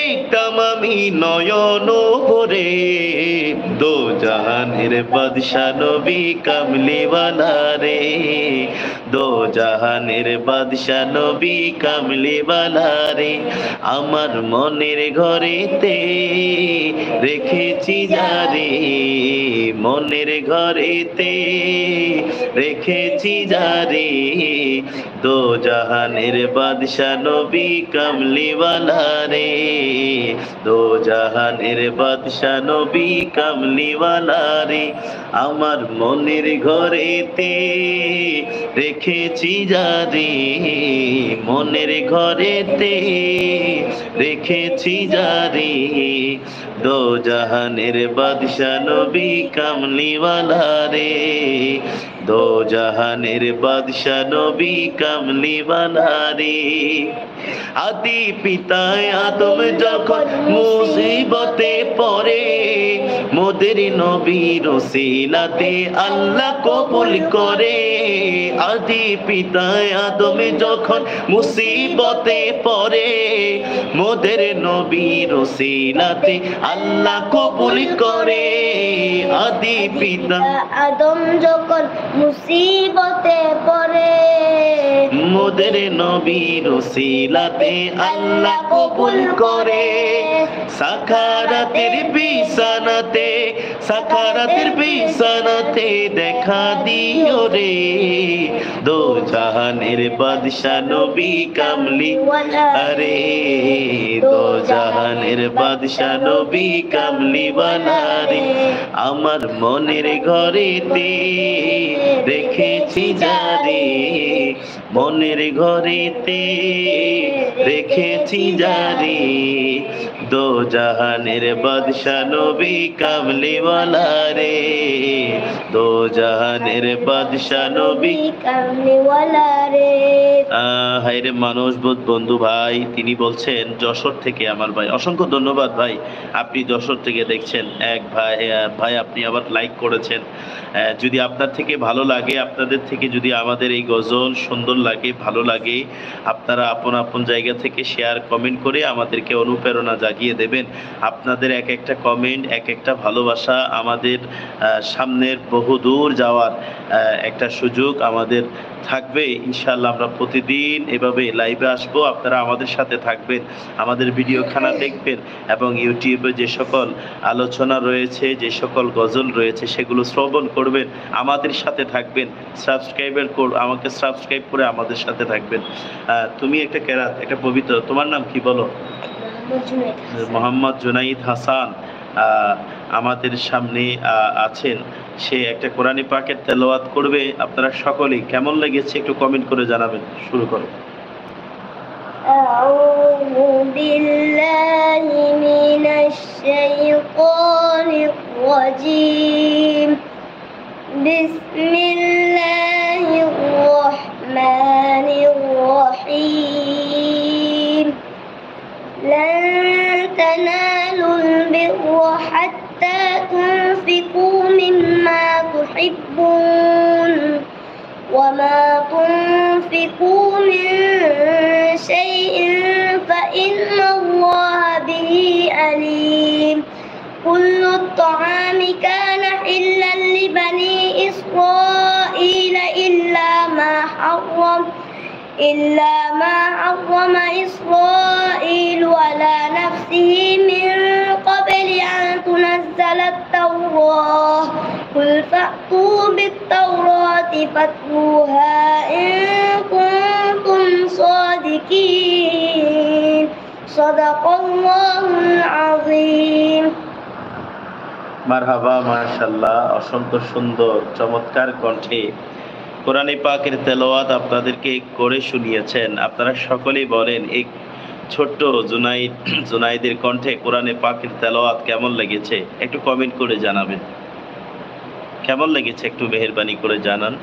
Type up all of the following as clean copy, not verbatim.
দেখতাম আমি নয়ন ভরে, দো জাহানের বাদশা নবী কামলিওয়ালা রে, দো জাহানের বাদশা নবী কামলিওয়ালা রে। আমার মনের ঘরেতে রেখেছি যারে, মনের ঘরেতে রেখেছি যারে, দো জাহানের বাদশা নবী কামলিওয়ালা রে, দো জাহানের বাদশা নবী কামলিওয়ালা রে। আমার মনের ঘরেতে রেখেছি যারে, মনের ঘরেতে রেখেছি যারে, দো জাহানের বাদশা নবী কামলিওয়ালা রে, দো জাহানের বাদশা নবী কামলিওয়ালা রে। আদি পিতা আদম যখন মুসিবতে পড়ে, মোদের নবীর ওসিলাতে আল্লাহ কবুল করে। আদি পিতা আদম যখন মুসিবতে পড়ে, মোদের নবীর ওসিলাতে আল্লাহ কবুল করে। আদি পিতা আদম যখন মুসিবতে পড়ে, মোদের নবীর ওসিলাতে আল্লাহ কবুল করে। সাকারাতের বিছানাতে, সাকারাতের বিছানাতে দেখা দিও রে, দো জাহানের বাদশা নবী কামলিওয়ালা রে, দো জাহানের বাদশা নবী কামলিওয়ালা রে। আমার মনের ঘরেতে রেখেছি যারে, মনের ঘরেতে রেখেছি যারে, দো জাহানের বাদশা নবী কামলিওয়ালা রে, দো জাহানের বাদশা নবী কামলিওয়ালা রে। হায়রে মানসবোধ বন্ধু ভাই, তিনি বলছেন যশোর থেকে আমার ভাই। অসংখ্য ধন্যবাদ ভাই, আপনি যশোর থেকে দেখছেন। এক ভাই আপনি আবার লাইক করেছেন। যদি আপনার থেকে ভালো লাগে, আপনাদের থেকে যদি আমাদের এই গজল সুন্দর লাগে, ভালো লাগে, আপনারা আপন আপন জায়গা থেকে শেয়ার কমেন্ট করে আমাদেরকে অনুপ্রেরণা জাগিয়ে দেবেন। আপনাদের এক একটা কমেন্ট, এক একটা ভালোবাসা আমাদের সামনের বহুদূর যাওয়ার একটা সুযোগ আমাদের থাকবে। ইনশাআল্লাহ আমরা প্রতিদিন এভাবে লাইভে আসবো, আপনারা আমাদের সাথে থাকবেন, আমাদের ভিডিওখানা দেখবেন এবং ইউটিউবে যে সকল আলোচনা রয়েছে, যে সকল গজল রয়েছে সেগুলো শ্রবণ করবেন, আমাদের সাথে থাকবেন। আমাকে সাবস্ক্রাইব করে আমাদের সাথে থাকবেন। তুমি একটা কেরাত, একটা পবিত্র, তোমার নাম কি বলো? মোহাম্মদ জুনাইদ হাসান আমাদের সামনে আছেন। সে একটা কোরআনী পাকের তেলাওয়াত করবে। আপনারা সকলেই কেমন লেগেছে একটু কমেন্ট করে জানাবেন। শুরু করো। আউযু বিল্লাহি মিনাশ শাইতানির রাজীম। বিসমিল্লাহির রাহমানির রাহিম। লান তানালুল বিররা হাত্তা তুনফিকু মিম্মা তুহিব্বুন ওয়া মা তুনফিকু মিন শাইইন ফাইন্নাল্লাহা বিহি আলীম। কুল্লু ত্তাআমি কানা হিল্লাল লিবানি ইসরাঈলা ইল্লা মা হাররামা ইসরাঈলু আলা নাফসিহি মিন ক্বাবলি আন তুনাজ্জালাত তাওরাহ। কুল ফা'তু বিত-তাওরাতি ফাতলুহা ইন কুনতুম সাদিকিন। সাদাকাল্লাহুল আযীম। মারহাবা, মাশাআল্লাহ, অসংখ্য সুন্দর চমৎকার কণ্ঠে কোরআনে পাকের তেলাওয়াত আপনাদেরকে করে শুনিয়েছেন। আপনারা সকলেই বলেন এই ছোট্ট জুনাইদের কণ্ঠে কোরআনে পাকের তেলাওয়াত কেমন লেগেছে একটু কমেন্ট করে জানাবেন। কেমন লেগেছে একটু মেহেরবানি করে জানান।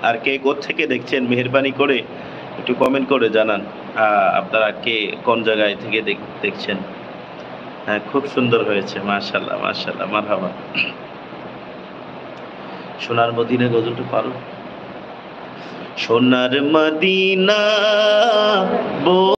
আর কে কোত্থেকে দেখছেন মেহেরবানি করে একটু কমেন্ট করে জানান। আপনারা কে কোন জায়গায় থেকে দেখছেন। হ্যাঁ, খুব সুন্দর হয়েছে, মাশাআল্লাহ মাশাআল্লাহ, মারহাবা। সোনার মদিনা গজলটা পারো? সোনার মদিনা